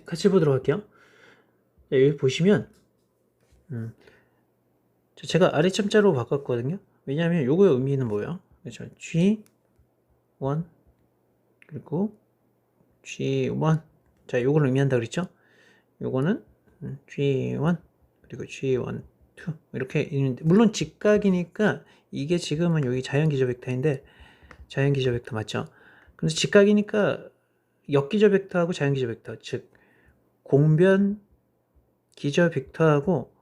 같이 보도록 할게요. 자, 여기 보시면 제가 아래참자로 바꿨거든요. 왜냐하면 요거의 의미는 뭐예요? 그렇죠? G1 그리고 G1. 자, 요걸 의미한다 그랬죠? 요거는 G1 그리고 G1, 2 이렇게 있는데, 물론 직각이니까 이게 지금은 여기 자연기저 벡터인데, 자연기저 벡터 맞죠? 근데 직각이니까 역기저 벡터하고 자연기저 벡터, 즉 공변 기저 벡터하고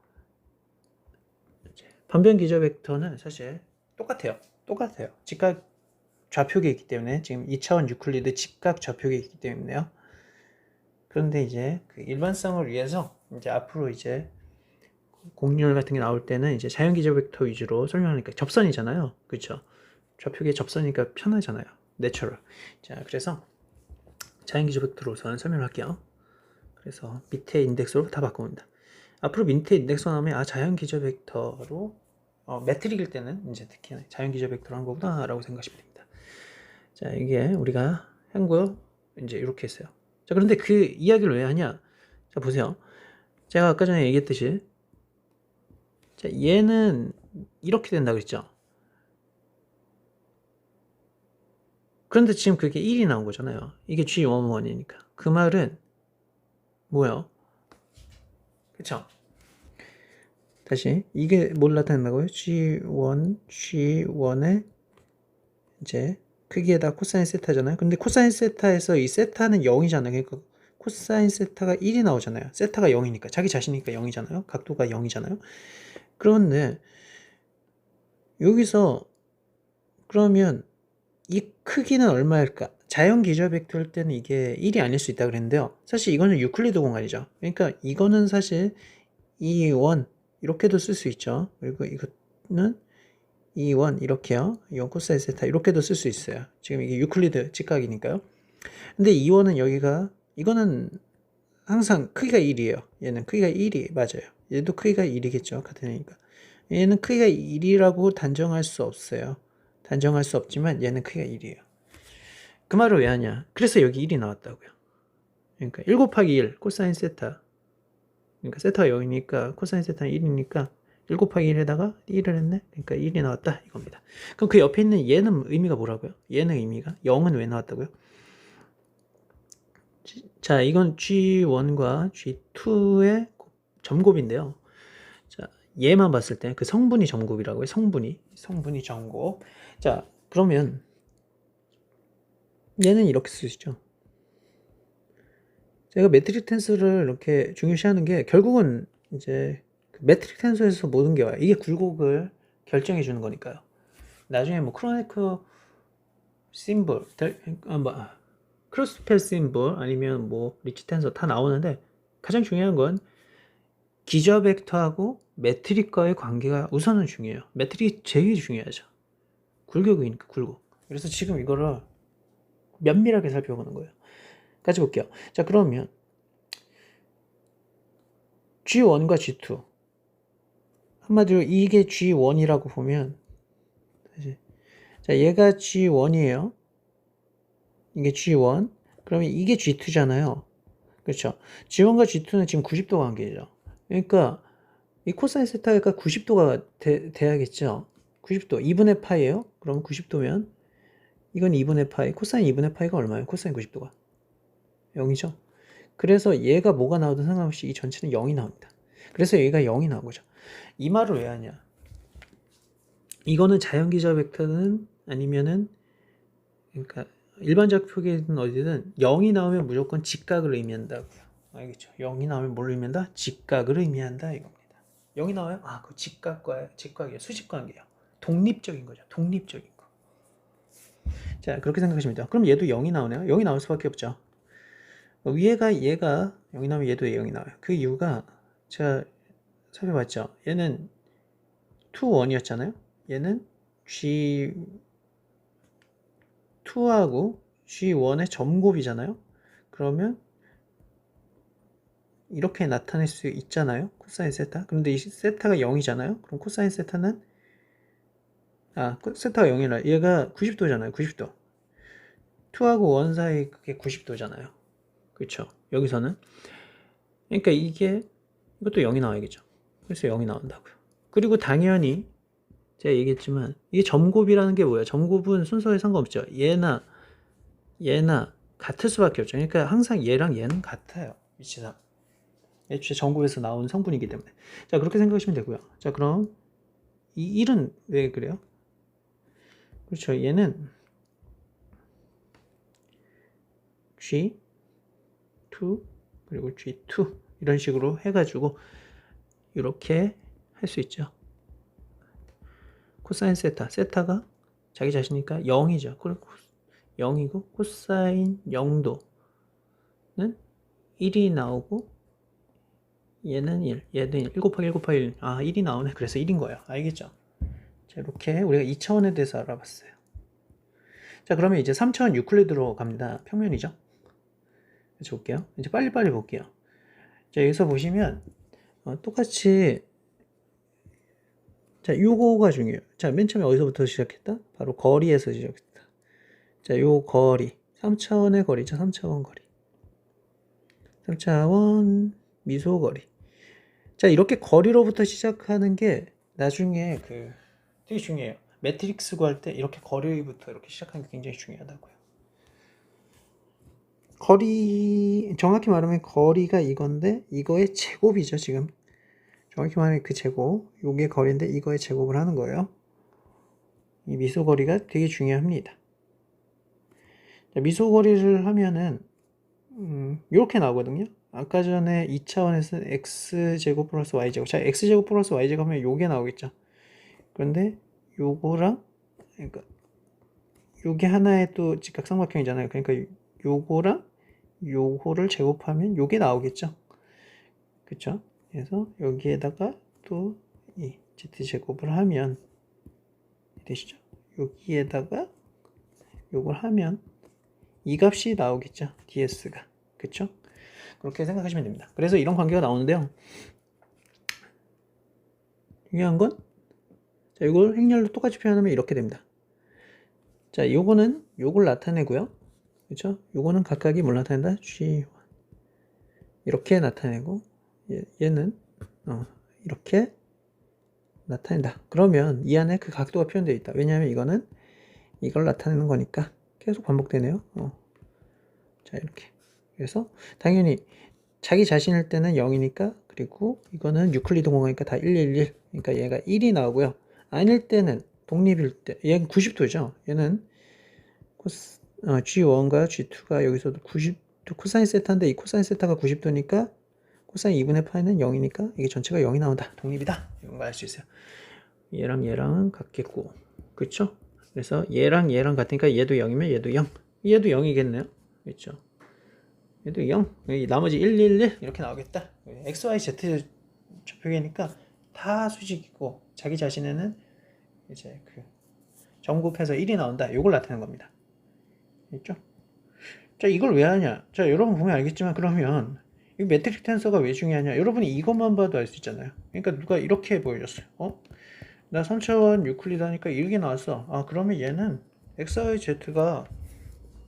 변변 기저 벡터는 사실 똑같아요. 직각 좌표계 있기 때문에, 지금 2차원 유클리드 직각 좌표계 있기 때문에요. 그런데 이제 그 일반성을 위해서 이제 앞으로 이제 공률 같은 게 나올 때는 이제 자연기저 벡터 위주로 설명하니까, 접선이잖아요. 그렇죠? 좌표계 접선이니까 편하잖아요. 내추럴. 자, 그래서 자연기저 벡터로 우선 설명을 할게요. 그래서 밑에 인덱스로 다 바꿉니다. 앞으로 밑에 인덱스 나오면 자연기저 벡터로 매트릭일 때는 이제 특히 자연기저 벡터로 한 거구나 라고 생각하시면 됩니다. 자, 이게 우리가 한 거 이제 이렇게 했어요. 자, 그런데 그 이야기를 왜 하냐? 자, 보세요. 제가 아까 전에 얘기했듯이, 자, 얘는 이렇게 된다 그랬죠? 그런데 지금 그게 1이 나온 거잖아요. 이게 G11이니까. 그 말은 뭐예요? 그쵸? 다시, 이게 뭘 나타낸다고요? G1의 이제 크기에다 코사인 세타잖아요. 근데 코사인 세타에서 이 세타는 0이잖아요. 그러니까 코사인 세타가 1이 나오잖아요. 세타가 0이니까, 자기 자신이니까 0이잖아요. 각도가 0이잖아요. 그런데 여기서 그러면 이 크기는 얼마일까? 자연 기저 벡터일 때는 이게 1이 아닐 수 있다 그랬는데요. 사실 이거는 유클리드 공간이죠. 그러니까 이거는 사실 2, 1 이렇게도 쓸 수 있죠. 그리고 이거는 2, 1 이렇게요. 이건 코사인 세타 이렇게도 쓸 수 있어요. 지금 이게 유클리드 직각이니까요. 근데 2, 1은 여기가, 이거는 항상 크기가 1이에요. 얘는 크기가 1이 맞아요. 얘도 크기가 1이겠죠. 같은 애니까. 얘는 크기가 1이라고 단정할 수 없어요. 단정할 수 없지만 얘는 크기가 1이에요. 그 말을 왜 하냐? 그래서 여기 1이 나왔다고요. 그러니까 1 곱하기 1 코사인 세타. 그러니까 세타가 0이니까 코사인 세타는 1이니까 1 곱하기 1에다가 1을 했네. 그러니까 1이 나왔다 이겁니다. 그럼 그 옆에 있는 얘는 의미가 뭐라고요? 얘는 의미가 0은 왜 나왔다고요? 자, 이건 G1과 G2의 점곱인데요. 자, 얘만 봤을 때 그 성분이 점곱이라고요. 성분이 점곱. 자, 그러면 얘는 이렇게 쓸 수 있죠. 제가 매트릭 텐서를 이렇게 중요시하는 게, 결국은 이제 그 매트릭 텐서에서 모든 게 와요. 이게 굴곡을 결정해 주는 거니까요. 나중에 뭐 크로네커 심볼, 크로스펠 심볼, 아니면 뭐 리치 텐서 다 나오는데, 가장 중요한 건 기저 벡터하고 매트릭과의 관계가 우선은 중요해요. 매트릭이 제일 중요하죠. 굴곡이니까, 굴곡. 그래서 지금 이거를 면밀하게 살펴보는 거예요. 같이 볼게요. 자, 그러면 G1과 G2, 한마디로 이게 G1이라고 보면, 자, 얘가 G1이에요. 이게 G1. 그러면 이게 G2잖아요. 그렇죠? G1과 G2는 지금 90도 관계죠. 그러니까 이 코사인 세타가 90도가 돼야겠죠. 90도 2분의 파이예요. 그럼 90도면 이건 2분의 파이, 코사인 2분의 파이가 얼마예요? 코사인 90도가 0이죠. 그래서 얘가 뭐가 나오든 상관없이 이 전체는 0이 나옵니다. 그래서 얘가 0이 나온 거죠. 이 말을 왜 하냐? 이거는 자연기저 벡터는 아니면은, 그러니까 일반적 표기든 어디든 0이 나오면 무조건 직각을 의미한다고요. 알겠죠? 0이 나오면 뭘 의미한다? 직각을 의미한다 이겁니다. 0이 나와요? 그 직각이에요. 수직관계예요. 독립적인 거죠. 독립적인 거. 자, 그렇게 생각하시면 돼요. 그럼 얘도 0이 나오네요. 0이 나올 수밖에 없죠. 위에가 얘가 0이 나오면 얘도 0이 나와요. 그 이유가 제가 살펴봤죠. 얘는 2, 1이었잖아요. 얘는 G2하고 G1의 점곱이잖아요. 그러면 이렇게 나타낼 수 있잖아요. 코사인 세타. 그런데 이 세타가 0이잖아요. 그럼 코사인 세타는 세타가 0이라 얘가 90도잖아요. 90도. 2하고 1 사이 그게 90도잖아요. 그렇죠? 여기서는. 그러니까 이것도 0이 나와야겠죠. 그래서 0이 나온다고요. 그리고 당연히 제가 얘기했지만 이게 점곱이라는 게 뭐예요? 점곱은 순서에 상관없죠. 얘나 같을 수밖에 없죠. 그러니까 항상 얘랑 얘는 같아요. 위치상. 애초에 점곱에서 나온 성분이기 때문에. 자, 그렇게 생각하시면 되고요. 자, 그럼 이 1은 왜 그래요? 그렇죠. 얘는 G2 그리고 G2 이런 식으로 해가지고 이렇게 할 수 있죠. 코사인 세타가 자기 자신이니까 0이죠. 0이고 코사인 0도는 1이 나오고 얘는 1, 얘는 1 곱하기 1 곱하기 1. 아, 1이 나오네. 그래서 1인 거예요. 알겠죠? 자, 이렇게 우리가 2차원에 대해서 알아봤어요. 자, 그러면 이제 3차원 유클리드로 갑니다. 평면이죠? 그래서 볼게요. 이제 빨리빨리 볼게요. 자, 여기서 보시면 똑같이 자, 요거가 중요해요. 자, 맨 처음에 어디서부터 시작했다? 바로 거리에서 시작했다. 자, 요 거리 3차원의 거리죠. 3차원 거리 3차원 미소거리. 자, 이렇게 거리로부터 시작하는 게 나중에 되게 중요해요. 매트릭스 구할 때 이렇게 거리부터 이렇게 시작하는 게 굉장히 중요하다고요. 거리, 정확히 말하면 거리가 이건데 이거의 제곱이죠. 지금 정확히 말하면 그 제곱, 요게 거리인데 이거의 제곱을 하는 거예요. 이 미소거리가 되게 중요합니다. 자, 미소거리를 하면은 이렇게 나오거든요. 아까 전에 2차원에서 x제곱 플러스 y제곱. 자, x제곱 플러스 y제곱 하면 요게 나오겠죠. 그런데 요거랑, 그러니까 요게 하나의 또 직각삼각형이잖아요. 그러니까 요거랑 요거를 제곱하면 요게 나오겠죠. 그쵸? 그래서 여기에다가 또 이 z제곱을 하면 되시죠? 여기에다가 요걸 하면 이 값이 나오겠죠. ds가. 그쵸? 그렇게 생각하시면 됩니다. 그래서 이런 관계가 나오는데요. 중요한 건, 자, 이걸 행렬로 똑같이 표현하면 이렇게 됩니다. 자, 요거는 요걸 나타내고요. 그쵸? 요거는 각각이 뭘 나타낸다? G1. 이렇게 나타내고, 얘는, 이렇게 나타낸다. 그러면 이 안에 그 각도가 표현되어 있다. 왜냐하면 이거는 이걸 나타내는 거니까 계속 반복되네요. 자, 이렇게. 그래서 당연히 자기 자신일 때는 0이니까, 그리고 이거는 유클리드 공간이니까 다 1, 1, 1. 그러니까 얘가 1이 나오고요. 아닐 때는 독립일 때 얘는 90도죠. 얘는 G1과 G2가 여기서도 90도 코사인 세타인데 이 코사인 세타가 90도니까 코사인 2분의 파이는 0이니까 이게 전체가 0이 나온다. 독립이다. 이런 거 알 수 있어요. 얘랑 얘랑은 같겠고, 그렇죠? 그래서 얘랑 얘랑 같으니까 얘도 0이면 얘도 0. 얘도 0이겠네요. 그렇죠? 얘도 0. 나머지 1, 1, 1 이렇게 나오겠다. x, y, z 좌표계니까 다 수직이고 자기 자신에는 이제 점곱해서 1이 나온다. 이걸 나타내는 겁니다. 있죠? 자, 이걸 왜 하냐? 자, 여러분 보면 알겠지만 그러면 이 매트릭 텐서가 왜 중요하냐? 여러분이 이것만 봐도 알 수 있잖아요. 그러니까 누가 이렇게 보여줬어요. 나 3차원 유클리드 하니까 이렇게 나왔어. 아, 그러면 얘는 x, y, z가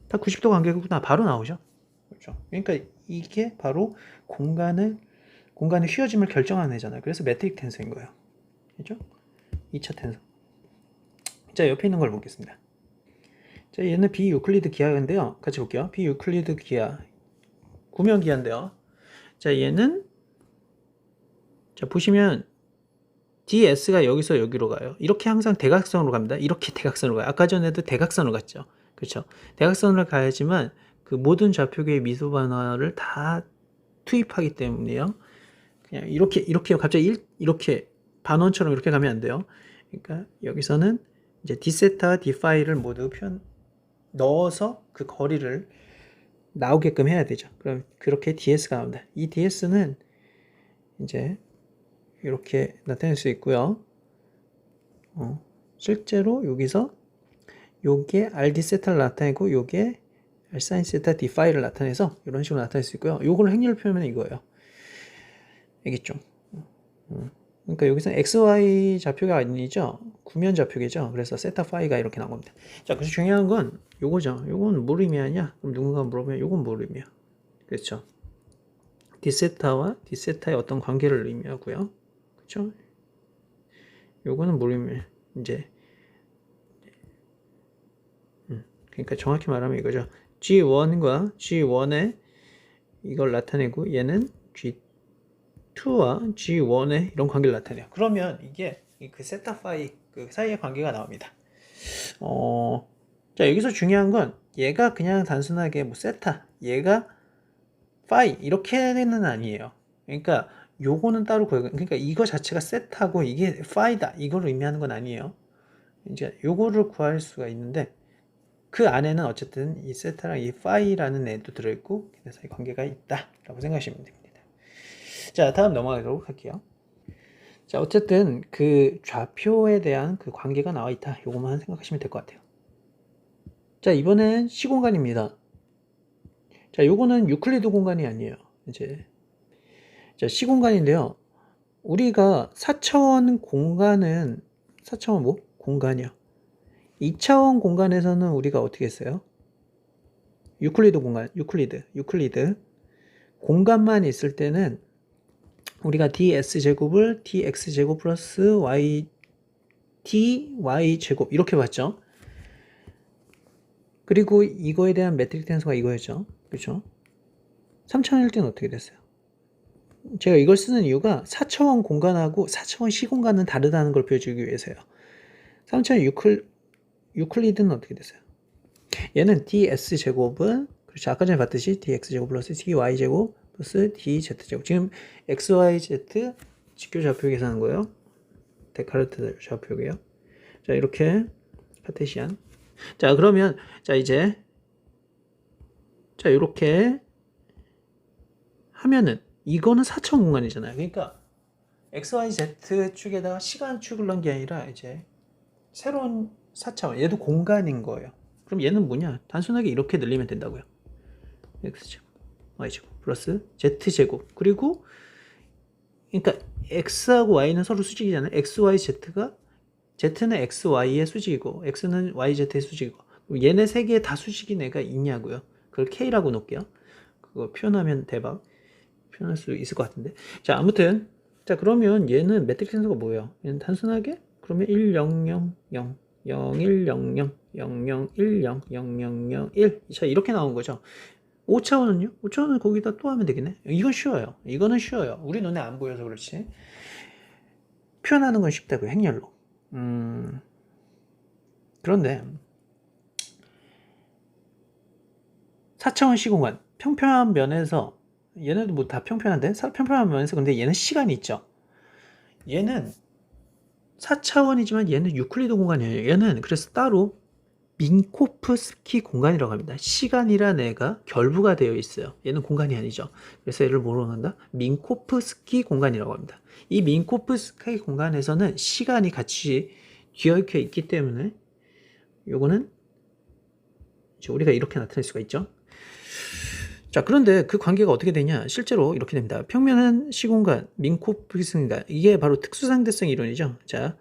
다 90도 관계구나. 바로 나오죠. 그렇죠? 그러니까 이게 바로 공간의 휘어짐을 결정하는 애잖아요. 그래서 매트릭 텐서인 거예요. 그렇죠? 2차 텐서. 자, 옆에 있는 걸 보겠습니다. 자, 얘는 비유클리드 기하인데요. 같이 볼게요. 비유클리드 기하. 구면 기하인데요. 자, 얘는 자, 보시면 ds가 여기서 여기로 가요. 이렇게 항상 대각선으로 갑니다. 이렇게 대각선으로 가요. 아까 전에도 대각선으로 갔죠. 그렇죠? 대각선으로 가야지만 그 모든 좌표계의 미소 반화를 다 투입하기 때문에요. 그냥 이렇게 갑자기 이렇게 반원처럼 이렇게 가면 안 돼요. 그러니까 여기서는 이제 d세타, d파이를 모두 넣어서 그 거리를 나오게끔 해야 되죠. 그럼 그렇게 ds가 나온다. 이 ds는 이제 이렇게 나타낼 수 있고요. 실제로 여기서 요게 rd 세타를 나타내고 요게 r sin 세타 d 파이를 나타내서 이런 식으로 나타낼 수 있고요. 요걸 행렬 표현은 이거예요. 알겠죠? 그러니까 여기서는 xy 좌표가 아니죠. 구면 좌표계죠. 그래서 세타 파이가 이렇게 나온 겁니다. 자, 그래서 중요한 건 요거죠. 요건 뭘 의미하냐? 그럼 누군가 물어보면 요건 뭘 의미야? 그렇죠? d세타와 d세타의 어떤 관계를 의미하고요. 그쵸? 요거는 모르면 이제 그러니까 정확히 말하면 이거죠. G1과 G1의 이걸 나타내고 얘는 G2와 G1의 이런 관계를 나타내요. 그러면 이게 그 세타 파이 그 사이의 관계가 나옵니다. 자, 여기서 중요한 건 얘가 그냥 단순하게 뭐 세타, 얘가 파이 이렇게는 아니에요. 그러니까 요거는 따로 그러니까 이거 자체가 세타고 이게 파이다 이걸 의미하는 건 아니에요. 이제 요거를 구할 수가 있는데 그 안에는 어쨌든 이 세타랑 이 파이라는 애도 들어있고 걔네 사이 관계가 있다라고 생각하시면 됩니다. 자, 다음 넘어가도록 할게요. 자, 어쨌든 그 좌표에 대한 그 관계가 나와 있다. 요것만 생각하시면 될 것 같아요. 자, 이번엔 시공간입니다. 자, 요거는 유클리드 공간이 아니에요. 이제 자, 시공간인데요. 우리가 4차원 공간은 4차원 뭐? 공간이요. 2차원 공간에서는 우리가 어떻게 했어요? 유클리드 공간, 유클리드 공간만 있을 때는 우리가 ds제곱을 dx제곱 플러스 dy제곱 이렇게 봤죠. 그리고 이거에 대한 매트릭 텐서가 이거였죠. 그렇죠? 3차원일 때는 어떻게 됐어요? 제가 이걸 쓰는 이유가 4차원 공간하고 4차원 시공간은 다르다는 걸 보여주기 위해서요. 3차원 유클리드는 어떻게 됐어요? 얘는 ds제곱은 그렇죠. 아까 전에 봤듯이 dx제곱 플러스 dy제곱 플러스 dz제곱. 지금 xyz 직교 좌표 계산한 거예요. 데카르트 좌표고요. 자, 이렇게 카테시안. 자, 그러면 자, 이제 자, 이렇게 하면은 이거는 4차원 공간이잖아요. 그러니까 xyz 축에다가 시간 축을 넣은 게 아니라 이제 새로운 4차원 얘도 공간인 거예요. 그럼 얘는 뭐냐? 단순하게 이렇게 늘리면 된다고요. x제곱, y제곱 플러스 z제곱. 그리고 그러니까 x하고 y는 서로 수직이잖아요. x, y, z가 z는 x, y의 수직이고 x는 y, z의 수직이고 얘네 세 개 다 수직인 애가 있냐고요. 그걸 k라고 놓을게요. 그거 표현하면 대박. 표현할 수 있을 것 같은데. 자, 아무튼 자, 그러면 얘는 매트릭 텐서가 뭐예요? 얘는 단순하게 그러면 1, 0, 0, 0, 0, 1, 0, 0, 0, 0, 1, 0, 0, 0, 0, 1. 자, 이렇게 나온 거죠. 5차원은요? 5차원은 거기다 또 하면 되겠네. 이건 쉬워요. 이거는 쉬워요. 우리 눈에 안 보여서 그렇지. 표현하는 건 쉽다고요. 행렬로. 그런데 4차원 시공간 평평한 면에서 얘네도 뭐 다 평평한데 평평한 면에서 근데 얘는 시간이 있죠. 얘는 4차원이지만 얘는 유클리드 공간이에요. 얘는 그래서 따로 민코프스키 공간이라고 합니다. 시간이란 애가 결부가 되어 있어요. 얘는 공간이 아니죠. 그래서 얘를 뭐로 한다? 민코프스키 공간이라고 합니다. 이 민코프스키 공간에서는 시간이 같이 뒤얽혀 있기 때문에 요거는 우리가 이렇게 나타낼 수가 있죠. 자, 그런데 그 관계가 어떻게 되냐? 실제로 이렇게 됩니다. 평면한 시공간, 민코프스키 공간. 이게 바로 특수상대성 이론이죠. 자,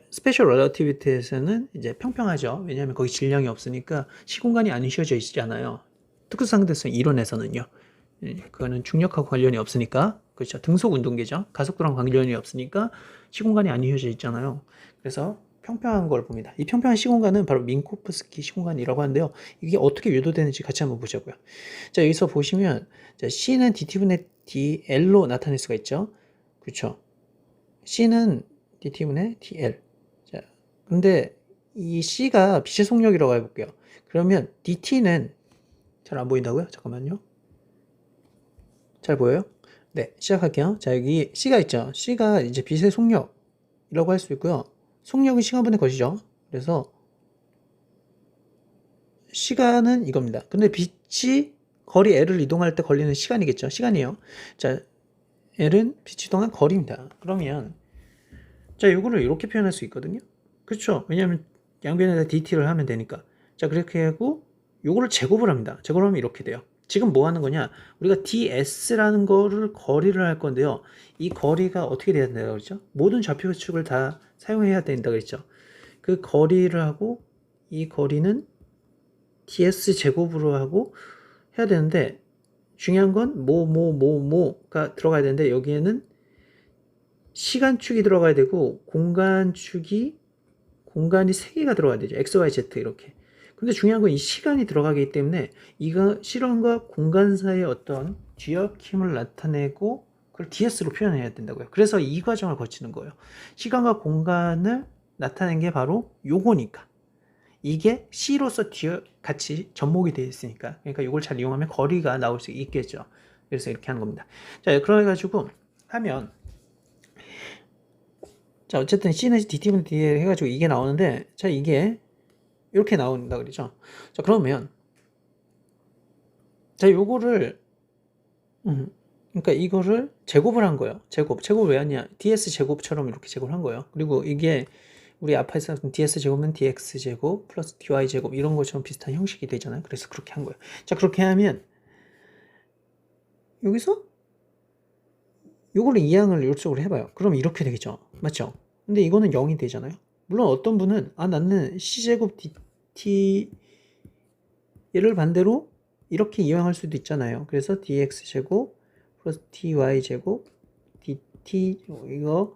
스페셜 렐러티비티에서는 이제 평평하죠. 왜냐하면 거기 질량이 없으니까 시공간이 안 휘어져 있잖아요. 특수상대성 이론에서는요. 그거는 중력하고 관련이 없으니까. 그렇죠. 등속 운동계죠. 가속도랑 관련이 없으니까 시공간이 안 휘어져 있잖아요. 그래서 평평한 걸 봅니다. 이 평평한 시공간은 바로 민코프스키 시공간이라고 하는데요. 이게 어떻게 유도되는지 같이 한번 보자고요. 자, 여기서 보시면 자, C는 dt분의 dl로 나타낼 수가 있죠. 그렇죠. C는 dt분의 dl. 자, 근데 이 C가 빛의 속력이라고 해볼게요. 그러면 dt는 잘 안 보인다고요? 잠깐만요. 잘 보여요? 네, 시작할게요. 자, 여기 C가 있죠. C가 이제 빛의 속력이라고 할 수 있고요. 속력은 시간분의 것이죠. 그래서 시간은 이겁니다. 근데 빛이 거리 L을 이동할 때 걸리는 시간이겠죠. 시간이에요. 자, L은 빛이 이동한 거리입니다. 그러면 자, 이거를 이렇게 표현할 수 있거든요. 그렇죠. 왜냐하면 양변에다 dt를 하면 되니까. 자, 그렇게 하고 요거를 제곱을 합니다. 제곱을 하면 이렇게 돼요. 지금 뭐 하는 거냐? 우리가 ds라는 거를 거리를 할 건데요. 이 거리가 어떻게 돼야 된다고 그랬죠? 모든 좌표축을 다 사용해야 된다고 그랬죠. 그 거리를 하고 이 거리는 ds 제곱으로 하고 해야 되는데 중요한 건 뭐가 들어가야 되는데 여기에는 시간축이 들어가야 되고 공간이 3개가 들어가야 되죠. x, y, z 이렇게. 근데 중요한 건 이 시간이 들어가기 때문에 이거 시간과 공간 사이의 어떤 뒤엉킴을 나타내고 그걸 DS로 표현해야 된다고요. 그래서 이 과정을 거치는 거예요. 시간과 공간을 나타낸 게 바로 요거니까. 이게 C로서 같이 접목이 되어 있으니까. 그러니까 이걸 잘 이용하면 거리가 나올 수 있겠죠. 그래서 이렇게 하는 겁니다. 자, 그래가지고 하면 자, 어쨌든 C는 DT분 DL 해가지고 이게 나오는데, 자, 이게 이렇게 나온다 그러죠. 자, 그러면 자, 요거를 그러니까 이거를 제곱을 한 거예요. 제곱 왜 하냐? ds 제곱처럼 이렇게 제곱을 한 거예요. 그리고 이게 우리 앞에서 ds 제곱은 dx 제곱 플러스 dy 제곱 이런 것처럼 비슷한 형식이 되잖아요. 그래서 그렇게 한 거예요. 자, 그렇게 하면 여기서 요거를 이항을 이쪽으로 해봐요. 그럼 이렇게 되겠죠. 맞죠? 근데 이거는 0이 되잖아요. 물론 어떤 분은 나는 c제곱 dt 얘를 반대로 이렇게 이항할 수도 있잖아요. 그래서 dx 제곱 플러스 dy 제곱 dt 이거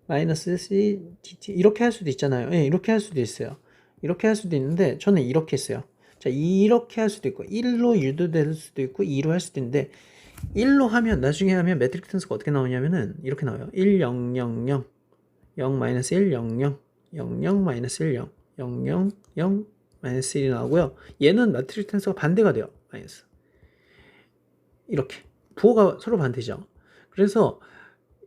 마이너스 c dt 이렇게 할 수도 있잖아요. 예, 이렇게 할 수도 있어요. 이렇게 할 수도 있는데 저는 이렇게 했어요. 자, 이렇게 할 수도 있고 1로 유도될 수도 있고 2로 할 수도 있는데 1로 하면 나중에 하면 매트릭 트랜스가 어떻게 나오냐면은 이렇게 나와요. 1 0 0 0 0 마이너스 1 0 0 0 0 마이너스 1 0 0 0 0 마이너스 1이 나오고요. 얘는 매트릭 트랜스가 반대가 돼요. 마이너스 이렇게 부호가 서로 반대죠. 그래서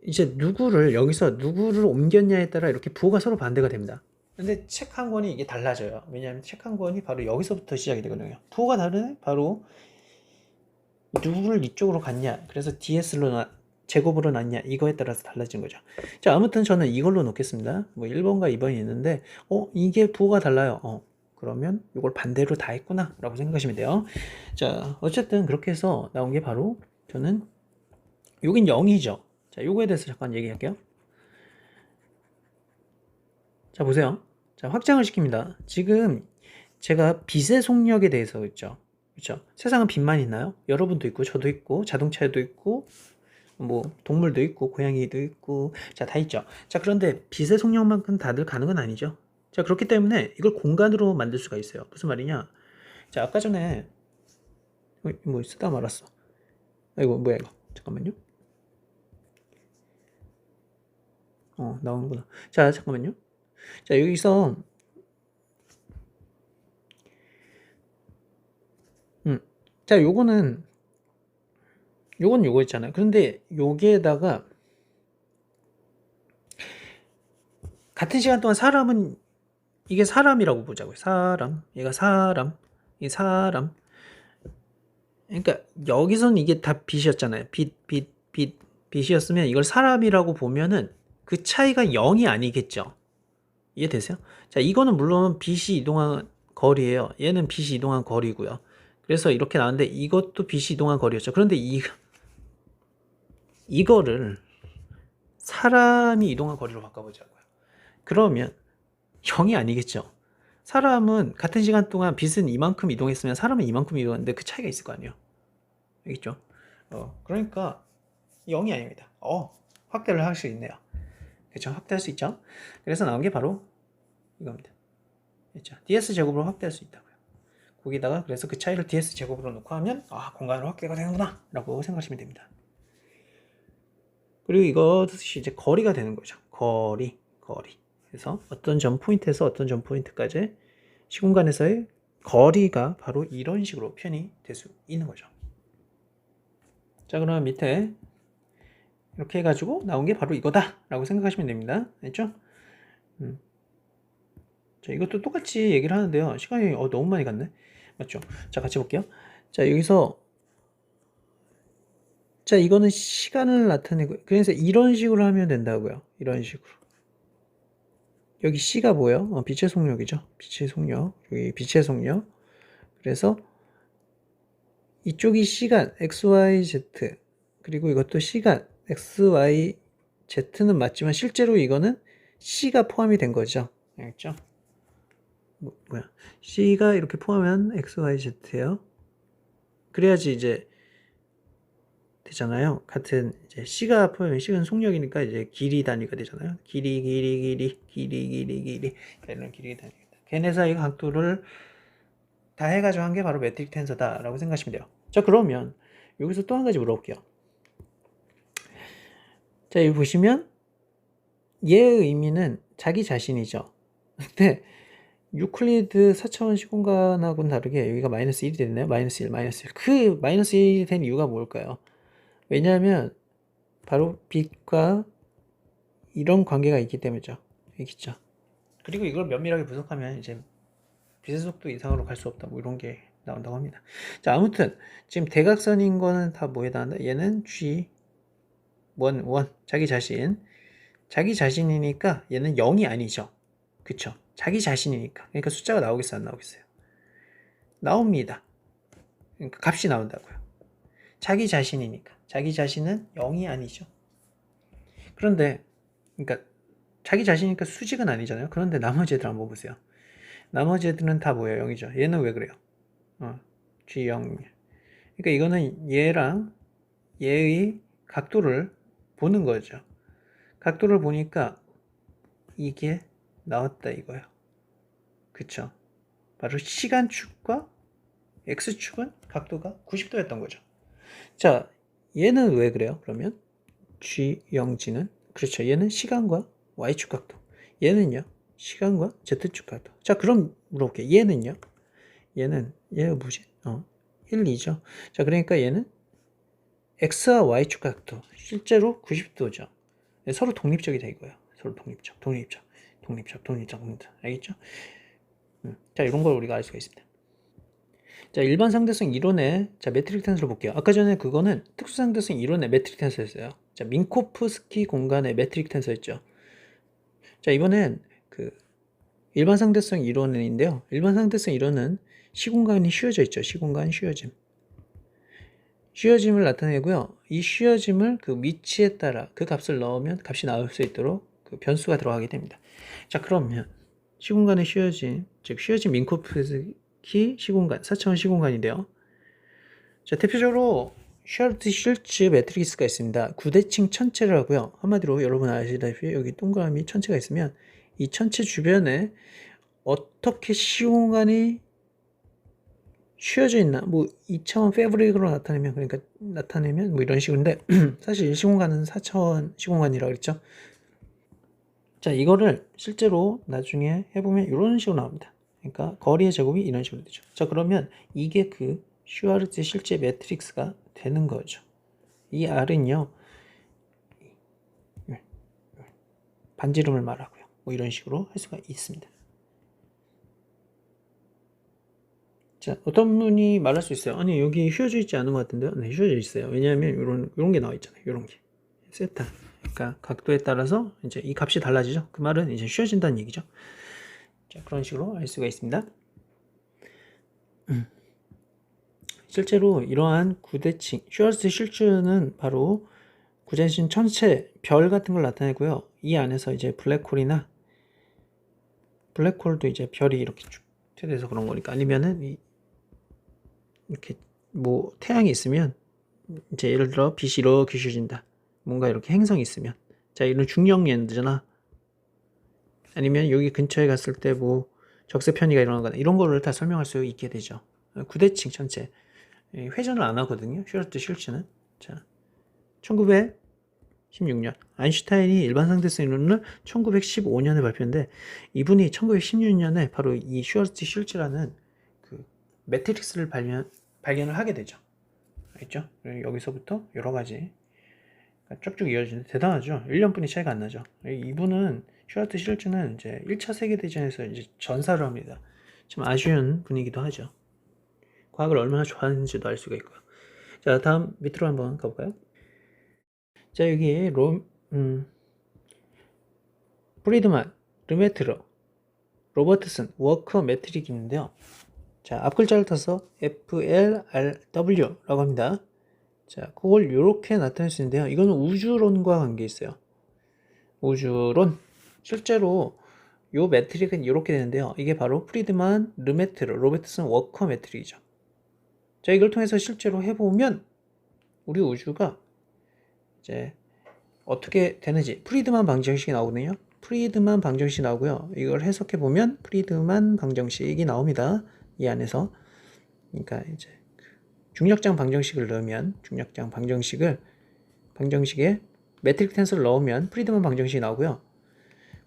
이제 여기서 누구를 옮겼냐에 따라 이렇게 부호가 서로 반대가 됩니다. 근데 책 한 권이 이게 달라져요. 왜냐하면 책 한 권이 바로 여기서부터 시작이 되거든요. 부호가 다르네? 바로 누구를 이쪽으로 갔냐, 그래서 DS로 제곱으로 놨냐, 이거에 따라서 달라진 거죠. 자, 아무튼 저는 이걸로 놓겠습니다. 뭐 1번과 2번이 있는데 이게 부호가 달라요. 그러면 이걸 반대로 다 했구나 라고 생각하시면 돼요. 자, 어쨌든 그렇게 해서 나온 게 바로 저는 여긴 0이죠. 자, 요거에 대해서 잠깐 얘기할게요. 자, 보세요. 자, 확장을 시킵니다. 지금 제가 빛의 속력에 대해서 그랬죠. 그렇죠? 세상은 빛만 있나요? 여러분도 있고 저도 있고 자동차도 있고 뭐 동물도 있고 고양이도 있고 자, 다 있죠. 자, 그런데 빛의 속력만큼 다들 가는 건 아니죠. 자, 그렇기 때문에 이걸 공간으로 만들 수가 있어요. 무슨 말이냐? 자, 아까 전에 뭐 쓰다 말았어. 이거 뭐야 이거? 잠깐만요. 나오는구나. 자, 잠깐만요. 자, 여기서 자, 요건 요거 있잖아요. 그런데 여기에다가 같은 시간 동안 사람은 이게 사람이라고 보자고요. 얘가 이 사람. 그러니까 여기선 이게 다 빛이었잖아요. 빛이었으면 이걸 사람이라고 보면은 그 차이가 0이 아니겠죠. 이해되세요? 자, 이거는 물론 빛이 이동한 거리예요. 얘는 빛이 이동한 거리고요. 그래서 이렇게 나왔는데 이것도 빛이 이동한 거리였죠. 그런데 이거를 사람이 이동한 거리로 바꿔보자고요. 그러면 0이 아니겠죠. 사람은 같은 시간 동안 빛은 이만큼 이동했으면 사람은 이만큼 이동했는데 그 차이가 있을 거 아니에요. 알겠죠? 그러니까 0이 아닙니다. 확대를 할 수 있네요. 그렇죠? 확대할 수 있죠? 그래서 나온 게 바로 이겁니다. 그렇죠? ds 제곱으로 확대할 수 있다고요. 거기다가 그래서 그 차이를 ds 제곱으로 놓고 하면 공간으로 확대가 되는구나 라고 생각하시면 됩니다. 그리고 이것이 이제 거리가 되는 거죠. 거리. 그래서 어떤 점 포인트에서 어떤 점 포인트까지 시공간에서의 거리가 바로 이런 식으로 표현이 될 수 있는 거죠. 자, 그러면 밑에 이렇게 해가지고 나온 게 바로 이거다 라고 생각하시면 됩니다. 알죠? 자, 이것도 똑같이 얘기를 하는데요. 시간이 너무 많이 갔네. 맞죠? 자, 같이 볼게요. 자, 여기서 자, 이거는 시간을 나타내고 그래서 이런 식으로 하면 된다고요. 이런 식으로. 여기 C가 뭐예요? 빛의 속력이죠. 빛의 속력. 여기 빛의 속력. 그래서 이쪽이 시간 x, y, z 그리고 이것도 시간 x, y, z는 맞지만 실제로 이거는 C가 포함이 된 거죠. 알겠죠? 뭐야? C가 이렇게 포함한 x, y, z예요. 그래야지 이제 되잖아요. 같은 이제 C가 포함된 C는 속력이니까 이제 길이 단위가 되잖아요. 길이 이런 길이 단위가. 걔네 사이 각도를 다 해가지고 한 게 바로 매트릭 텐서다라고 생각하시면 돼요. 자, 그러면 여기서 또 한 가지 물어볼게요. 자, 여기 보시면 얘의 의미는 자기 자신이죠. 근데 유클리드 4차원 시공간하고는 다르게 여기가 마이너스 1이 됐네요. 마이너스 1, 마이너스 1. 그 마이너스 1이 된 이유가 뭘까요? 왜냐하면 바로 빛과 이런 관계가 있기 때문이죠. 있겠죠. 그리고 이걸 면밀하게 분석하면 이제 빛의 속도 이상으로 갈 수 없다. 뭐 이런 게 나온다고 합니다. 자, 아무튼 지금 대각선인 거는 다 뭐에 해당한다? 얘는 G 원 자기 자신. 자기 자신이니까 얘는 0이 아니죠. 그쵸? 자기 자신이니까. 그러니까 숫자가 나오겠어요? 안 나오겠어요? 나옵니다. 그러니까 값이 나온다고요. 자기 자신이니까. 자기 자신은 0이 아니죠. 그런데 그러니까 자기 자신이니까 수직은 아니잖아요. 그런데 나머지 애들 한번 보세요. 나머지 애들은 다 뭐예요? 0이죠. 얘는 왜 그래요? G0. 그러니까 이거는 얘랑 얘의 각도를 보는 거죠. 각도를 보니까 이게 나왔다 이거예요. 그쵸? 바로 시간축과 X축은 각도가 90도였던 거죠. 자, 얘는 왜 그래요? 그러면 G0G는 그렇죠. 얘는 시간과 Y축 각도. 얘는요? 시간과 Z축 각도. 자, 그럼 물어볼게요. 얘는요? 얘가 뭐지? 1, 2죠. 자, 그러니까 얘는 X와 Y축 각도. 실제로 90도죠. 서로 독립적이 돼 이거예요. 서로 독립적. 알겠죠? 자, 이런 걸 우리가 알 수가 있습니다. 자, 일반 상대성 이론의 자, 매트릭 텐서를 볼게요. 아까 전에 그거는 특수 상대성 이론의 매트릭 텐서였어요. 자, 민코프스키 공간의 매트릭 텐서였죠. 자, 이번엔 그 일반 상대성 이론인데요. 일반 상대성 이론은 시공간이 휘어져 있죠. 시공간 휘어짐. 휘어짐을 나타내고요. 이 휘어짐을 그 위치에 따라 그 값을 넣으면 값이 나올 수 있도록 그 변수가 들어가게 됩니다. 자, 그러면 시공간의 휘어짐, 즉 휘어짐 민코프스키 시공간, 4차원 시공간인데요. 자, 대표적으로 슈아르트 슐츠 매트리스가 있습니다. 구대칭 천체를 하고요. 한마디로 여러분 아시다시피 여기 동그라미 천체가 있으면 이 천체 주변에 어떻게 시공간이 휘어져 있나, 뭐 2차원 패브릭으로 나타내면 뭐 이런 식인데 사실 시공간은 4차원 시공간이라고 그랬죠. 자, 이거를 실제로 나중에 해보면 이런 식으로 나옵니다. 그러니까 거리의 제곱이 이런 식으로 되죠. 자, 그러면 이게 그 슈아르트 실제 매트릭스가 되는 거죠. 이 R은요 반지름을 말하고요. 뭐 이런 식으로 할 수가 있습니다. 자, 어떤 분이 말할 수 있어요. 아니, 여기 휘어져 있지 않은 것 같은데요? 네, 휘어져 있어요. 왜냐하면 이런 게 나와 있잖아요. 이런 게. 세타. 그러니까 각도에 따라서 이제 이 값이 달라지죠. 그 말은 이제 휘어진다는 얘기죠. 자, 그런 식으로 알 수가 있습니다. 실제로 이러한 구대칭, 슈아르트 실츠는 바로 구대칭 천체, 별 같은 걸 나타내고요. 이 안에서 이제 블랙홀도 이제 별이 이렇게 쭉 돼서 그런 거니까. 아니면은 이렇게 뭐 태양이 있으면 이제 예를 들어 빛이 이렇게 휘어진다. 뭔가 이렇게 행성이 있으면. 자, 이런 중력 렌즈나 아니면 여기 근처에 갔을 때 뭐 적세 편의가 일어나거나 이런 거를 다 설명할 수 있게 되죠. 구대칭 천체. 회전을 안 하거든요. 슈아르트 실츠는. 자, 1916년 아인슈타인이 일반 상대성 이론을 1915년에 발표했는데 이분이 1916년에 바로 이 슈아르트 실츠라는 그 매트릭스를 발견을 하게 되죠. 알겠죠? 여기서부터 여러 가지 쭉쭉 이어지는데 대단하죠. 1년뿐이 차이가 안 나죠. 이분은 슈아르트 실츠는 이제 1차 세계대전에서 이제 전사를 합니다. 좀 아쉬운 분이기도 하죠. 과학을 얼마나 좋아하는지도 알 수가 있고요. 자, 다음 밑으로 한번 가볼까요? 자, 여기 프리드만, 르메트러, 로버트슨, 워커 매트릭이 있는데요. 자, 앞글자를 타서 FLRW라고 합니다. 자, 그걸 이렇게 나타낼 수 있는데요. 이거는 우주론과 관계 있어요. 우주론. 실제로 요 매트릭은 이렇게 되는데요. 이게 바로 프리드만, 르메트러, 로버트슨, 워커 매트릭이죠. 자, 이걸 통해서 실제로 해보면 우리 우주가 이제 어떻게 되는지 프리드만 방정식이 나오거든요. 프리드만 방정식이 나오고요. 이걸 해석해 보면 프리드만 방정식이 나옵니다. 이 안에서. 그러니까 이제 중력장 방정식을 넣으면 중력장 방정식에 매트릭 텐서를 넣으면 프리드만 방정식이 나오고요.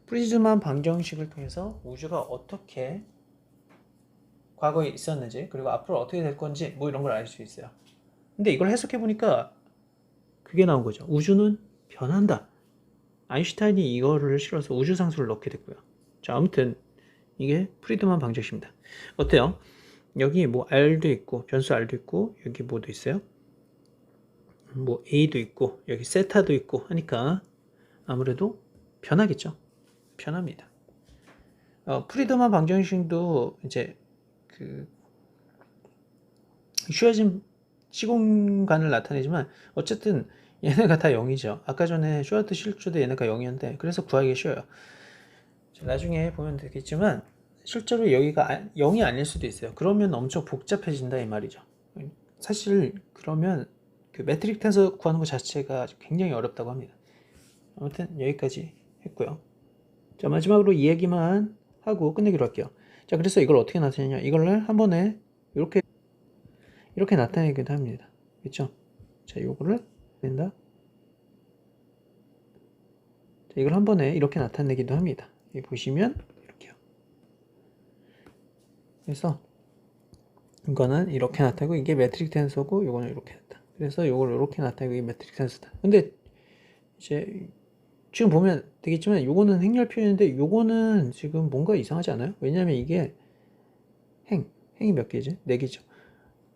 프리드만 방정식을 통해서 우주가 어떻게 과거에 있었는지 그리고 앞으로 어떻게 될 건지 뭐 이런 걸 알 수 있어요. 근데 이걸 해석해 보니까 그게 나온 거죠. 우주는 변한다. 아인슈타인이 이거를 실어서 우주상수를 넣게 됐고요. 자, 아무튼 이게 프리드만 방정식입니다. 어때요? 여기 뭐 R도 있고 변수 R도 있고 여기 뭐도 있어요? 뭐 A도 있고 여기 세타도 있고 하니까 아무래도 변하겠죠. 변합니다. 프리드만 방정식도 이제 그 쉬워진 시공간을 나타내지만 어쨌든 얘네가 다 0이죠. 아까 전에 슈와르트 실조도 얘네가 0이었는데 그래서 구하기 쉬워요. 나중에 보면 되겠지만 실제로 여기가 0이 아닐 수도 있어요. 그러면 엄청 복잡해진다 이 말이죠. 사실 그러면 그 매트릭 텐서 구하는 것 자체가 굉장히 어렵다고 합니다. 아무튼 여기까지 했고요. 자, 마지막으로 이 얘기만 하고 끝내기로 할게요. 자, 그래서 이걸 어떻게 나타내냐? 이걸 한 번에 이렇게 나타내기도 합니다. 그렇죠? 자, 요거를 낸다. 자, 이걸 한 번에 이렇게 나타내기도 합니다. 여기 보시면 이렇게요. 그래서 이거는 이렇게 나타내고 이게 매트릭 텐서고 요거는 이렇게 했다. 그래서 요걸 이렇게 나타내고 이게 매트릭 텐서다. 근데 이제 지금 보면 되겠지만 요거는 행렬 표현인데 요거는 지금 뭔가 이상하지 않아요? 왜냐면 이게 행이 몇 개지? 4개죠.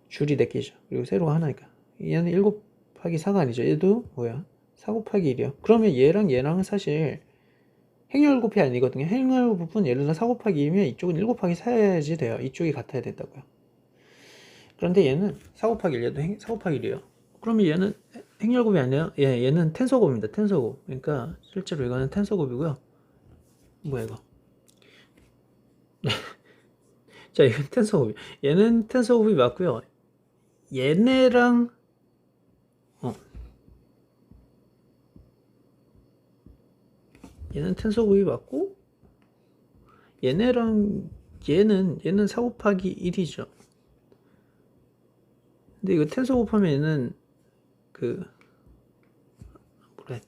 줄이 4개죠. 그리고 세로가 하나니까. 얘는 1 곱하기 4가 아니죠. 얘도 뭐야? 4 곱하기 1이요. 그러면 얘랑은 사실 행렬 곱이 아니거든요. 행렬 부분 예를 들어 4 곱하기 2면 이쪽은 1 곱하기 4야지 돼요. 이쪽이 같아야 된다고요. 그런데 얘는 4 곱하기 1, 얘도 4 곱하기 1이에요. 그러면 얘는 행렬곱이 아니라 얘는 텐서곱입니다. 텐서곱. 그러니까 실제로 이거는 텐서곱이고요. 뭐야 이거? 자, 이건 텐서곱이. 얘는 텐서곱이 맞고요. 얘네랑 얘는 텐서곱이 맞고 얘네랑 얘는 4 곱하기 1이죠. 근데 이거 텐서 곱하면 얘는 그 뭐래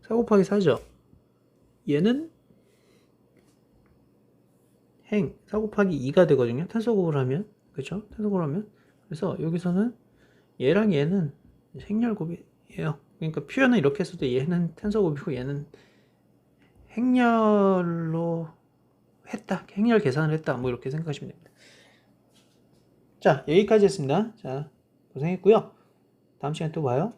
4 곱하기 4죠. 얘는 4 곱하기 2가 되거든요. 텐서 곱을 하면. 그렇죠? 텐서 곱을 하면. 그래서 여기서는 얘랑 얘는 행렬곱이에요. 그러니까 표현은 이렇게 했을 때 얘는 텐서 곱이고 얘는 행렬로 했다. 행렬 계산을 했다. 뭐 이렇게 생각하시면 됩니다. 자, 여기까지 했습니다. 자, 고생했고요. 다음 시간에 또 봐요.